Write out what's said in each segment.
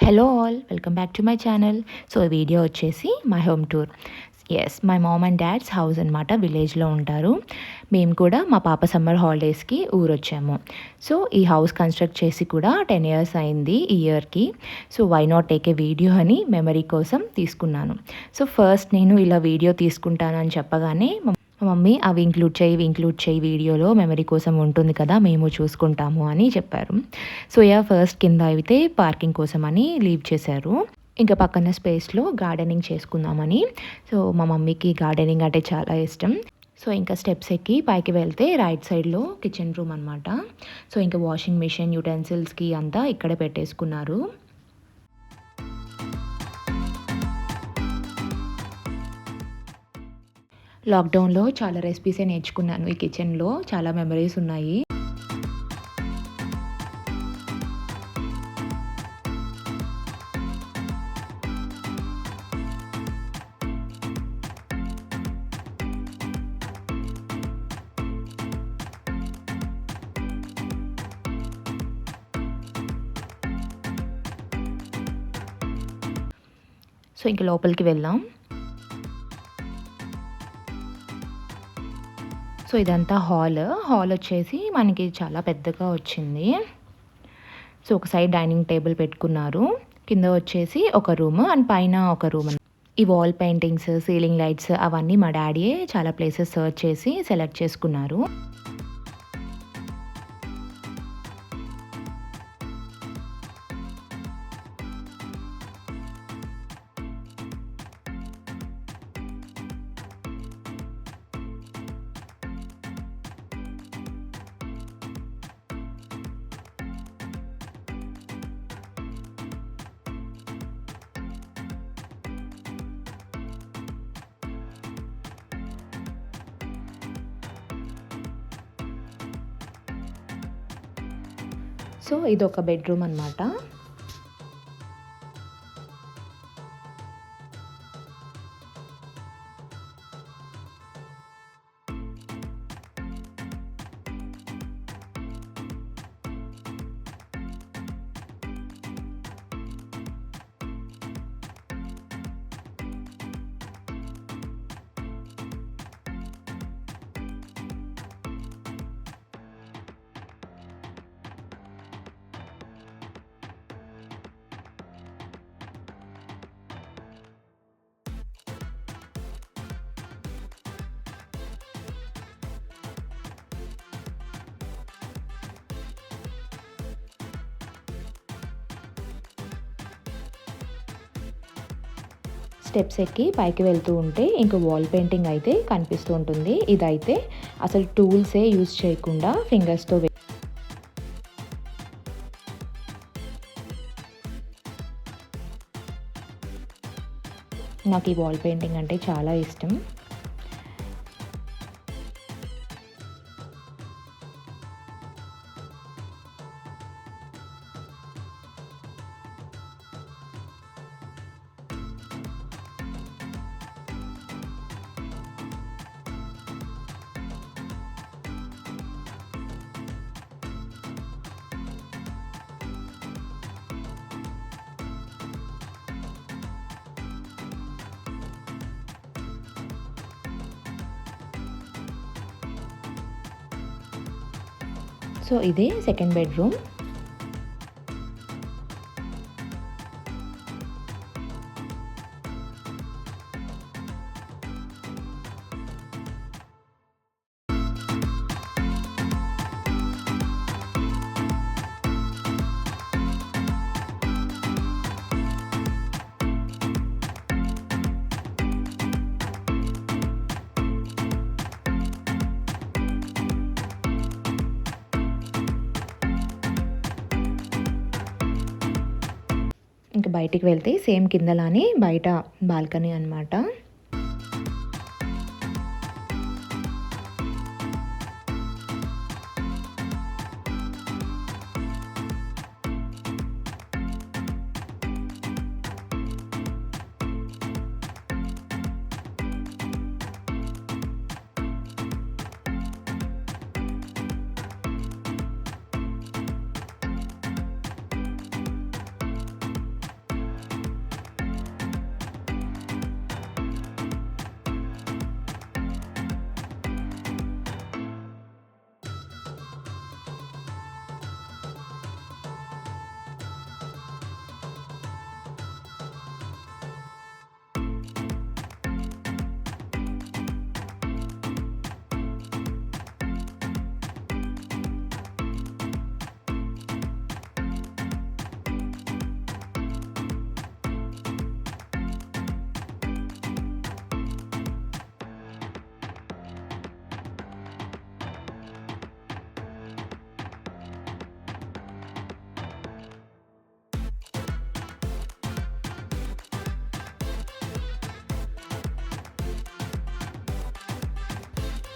Hello all, welcome back to my channel. So ఈ video వచ్చేసి my home tour. Yes, my mom and dad's house అనమాట. విలేజ్లో ఉంటారు. మేము కూడా మా పాప సమ్మర్ హాలిడేస్కి ఊరొచ్చాము. సో ఈ హౌస్ కన్స్ట్రక్ట్ చేసి కూడా 10 years అయింది ఈ ఇయర్కి. So why not take a video అని మెమరీ కోసం తీసుకున్నాను. సో ఫస్ట్ నేను ఇలా వీడియో తీసుకుంటానని చెప్పగానే మా మమ్మీ అవి ఇంక్లూడ్ చేయి వీడియోలో మెమరీ కోసం ఉంటుంది కదా, మేము చూసుకుంటాము అని చెప్పారు. సో ఫస్ట్ కింద అయితే పార్కింగ్ కోసం అని లీవ్ చేశారు. ఇంకా పక్కన స్పేస్లో గార్డెనింగ్ చేసుకుందామని. సో మా మమ్మీకి గార్డెనింగ్ అంటే చాలా ఇష్టం. సో ఇంకా స్టెప్స్ ఎక్కి పైకి వెళ్తే రైట్ సైడ్లో కిచెన్ రూమ్ అనమాట. సో ఇంకా వాషింగ్ మిషన్ యుటెన్సిల్స్కి అంతా ఇక్కడే పెట్టేసుకున్నారు. లాక్డౌన్లో చాలా రెసిపీసే నేర్చుకున్నాను. ఈ కిచెన్లో చాలా మెమరీస్ ఉన్నాయి. సో ఇంక లోపలికి వెళ్ళాం. సో ఇదంతా హాల్ వచ్చేసి మనకి చాలా పెద్దగా వచ్చింది. సో ఒక సైడ్ డైనింగ్ టేబుల్ పెట్టుకున్నారు. కింద వచ్చేసి ఒక రూమ్ అండ్ పైన ఒక రూమ్. ఈ వాల్ పెయింటింగ్స్, సీలింగ్ లైట్స్ అవన్నీ మా డాడీయే చాలా ప్లేసెస్ సర్చ్ చేసి సెలెక్ట్ చేసుకున్నారు. సో ఇది ఒక బెడ్రూమ్ అనమాట. స్టెప్స్ ఎక్కి పైకి వెళ్తూ ఉంటే ఇంకో వాల్ పెయింటింగ్ అయితే కనిపిస్తూ ఉంటుంది. ఇదైతే అసలు టూల్సే యూజ్ చేయకుండా ఫింగర్స్తో నాకు ఈ వాల్ పెయింటింగ్ అంటే చాలా ఇష్టం. సో ఇదే సెకండ్ బెడ్రూమ్. ఇంకా బయటికి వెళ్తే సేమ్ కిందలానే బయట బాల్కనీ అనమాట.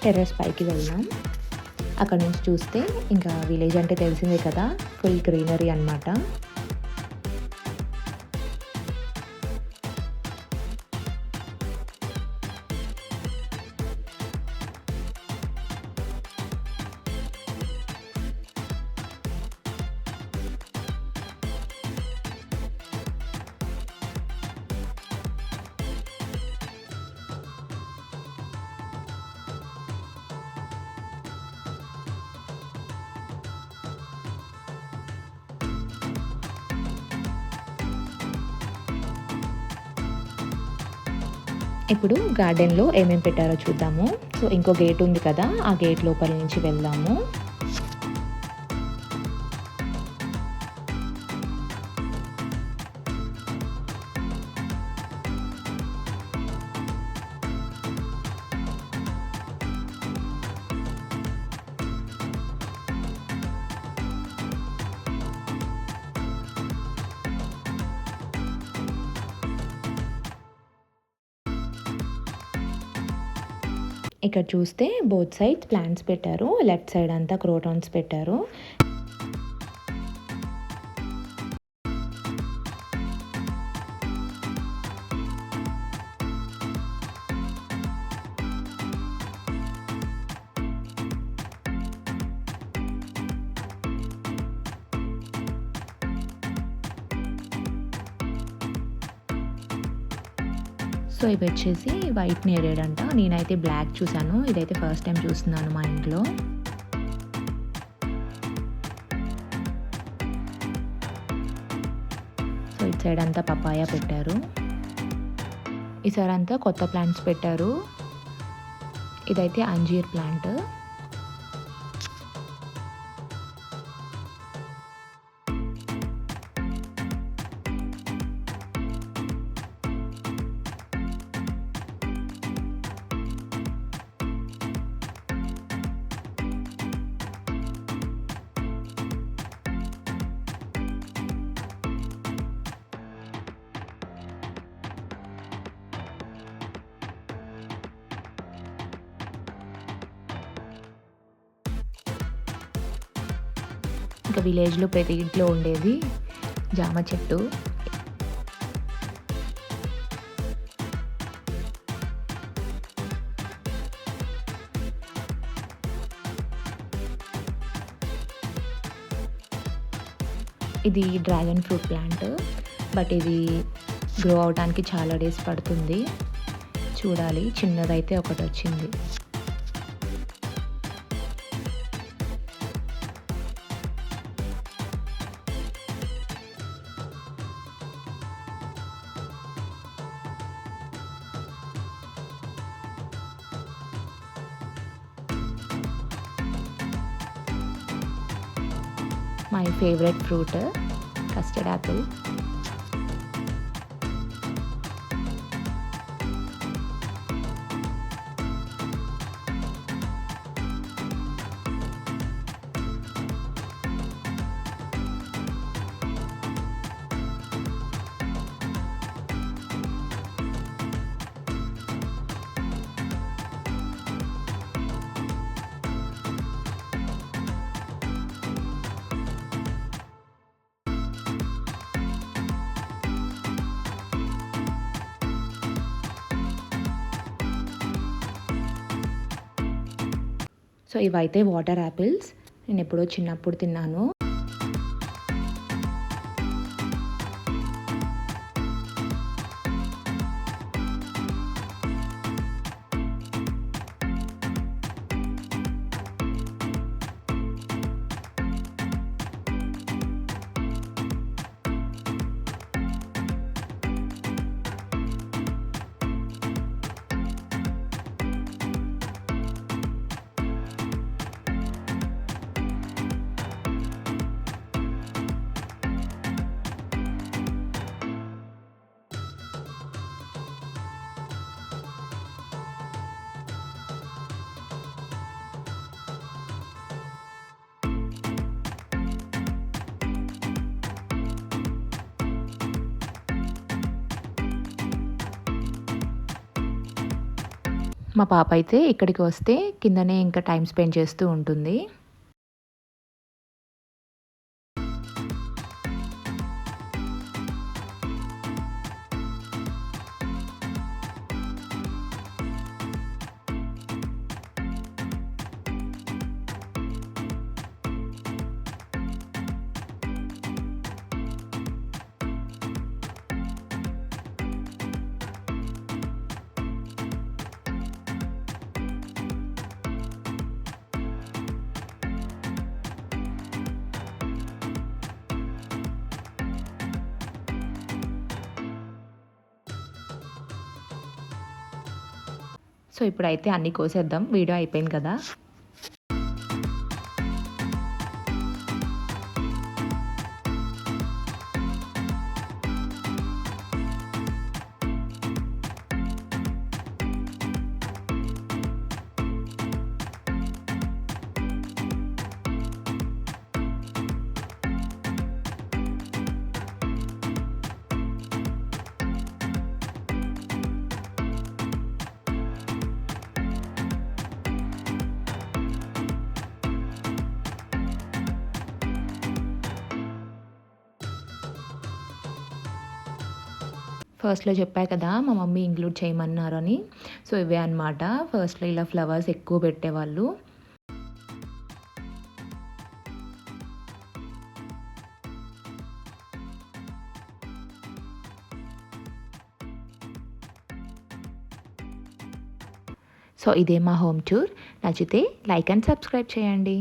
టెర్రస్ పైకి వెళ్దాం. అక్కడ నుంచి చూస్తే ఇంకా విలేజ్ అంటే తెలిసిందే కదా, ఫుల్ గ్రీనరీ అనమాట. ఇప్పుడు గార్డెన్‌లో ఏమేమి పెట్టారో చూద్దాము. సో, ఇంకో గేట్ ఉంది కదా, ఆ గేట్ లోపల నుంచి వెళ్దాము. ఇక్కడ చూస్తే బోత్ సైడ్స్ ప్లాంట్స్ పెట్టారు. లెఫ్ట్ సైడ్ అంతా క్రోటాన్స్ పెట్టారు. సో ఇవి వచ్చేసి వైట్ నేరేడ్ అంట. నేనైతే బ్లాక్ చూసాను. ఇదైతే ఫస్ట్ టైం చూస్తున్నాను మా ఇంట్లో. సో ఇటు సైడ్ అంతా పపాయ పెట్టారు. ఈసారి అంతా కొత్త ప్లాంట్స్ పెట్టారు. ఇదైతే అంజీర్ ప్లాంట్. ఇంకా విలేజ్లో ప్రతి ఇంట్లో ఉండేది జామ చెట్టు. ఇది డ్రాగన్ ఫ్రూట్ ప్లాంట్. బట్ ఇది గ్రో అవడానికి చాలా డేస్ పడుతుంది. చూడాలి. చిన్నదైతే ఒకటి వచ్చింది. My favourite fruit custard Apple. So ఇవైతే వాటర్ యాపిల్స్. నేను ఎప్పుడో చిన్నప్పుడు తిన్నాను. మా పాప అయితే ఇక్కడికి వస్తే కిందనే ఇంకా టైం స్పెండ్ చేస్తూ ఉంటుంది. సో ఇప్పుడైతే అన్నీ కోసేద్దాం. వీడియో అయిపోయింది కదా! ఫస్ట్‌లో చెప్పా కదా! మా మమ్మీ ఇంక్లూడ్ చేయమన్నారని. సో ఇవే అనమాట. ఫస్ట్‌లో ఇలా ఫ్లవర్స్ ఎక్కువ పెట్టేవాళ్ళు. సో ఇదే మా హోమ్ టూర్. నచ్చితే లైక్ అండ్ సబ్స్క్రైబ్ చేయండి.